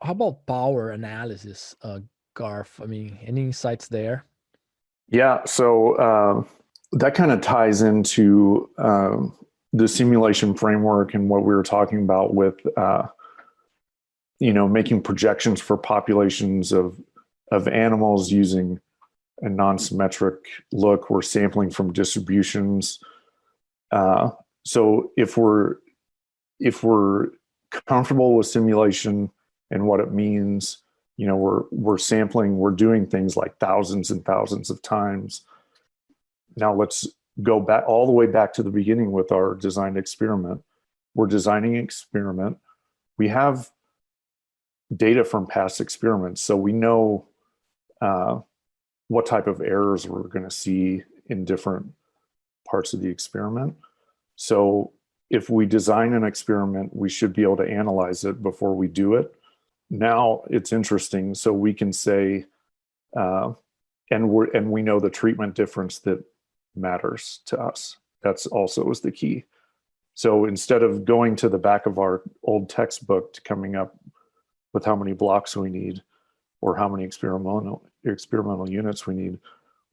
how about power analysis, Garth? I mean, any insights there? Yeah, so that kind of ties into the simulation framework and what we were talking about with, making projections for populations of animals using a non-symmetric look. We're sampling from distributions. So if we're comfortable with simulation and what it means, we're sampling, we're doing things like thousands and thousands of times. Now let's go back all the way back to the beginning with our designed experiment. We're designing an experiment. We have data from past experiments, so we know what type of errors we're going to see in different parts of the experiment. So if we design an experiment, we should be able to analyze it before we do it. Now it's interesting. So we can say, and we know the treatment difference that matters to us. That's also is the key. So instead of going to the back of our old textbook to coming up with how many blocks we need or how many experimental units we need,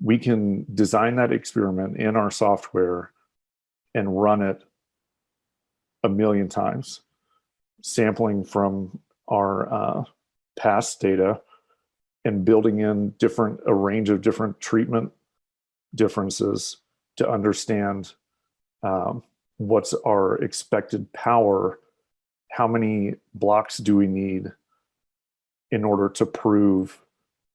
we can design that experiment in our software and run it 1,000,000 times, sampling from our past data and building in a range of different treatment differences to understand what's our expected power, how many blocks do we need in order to prove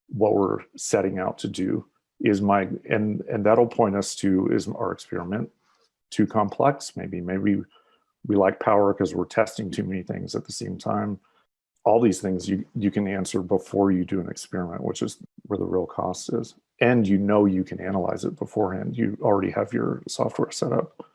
what we're setting out to do. And that'll point us to, is our experiment too complex? Maybe we like power because we're testing too many things at the same time. All these things you can answer before you do an experiment, which is where the real cost is. And you can analyze it beforehand. You already have your software set up.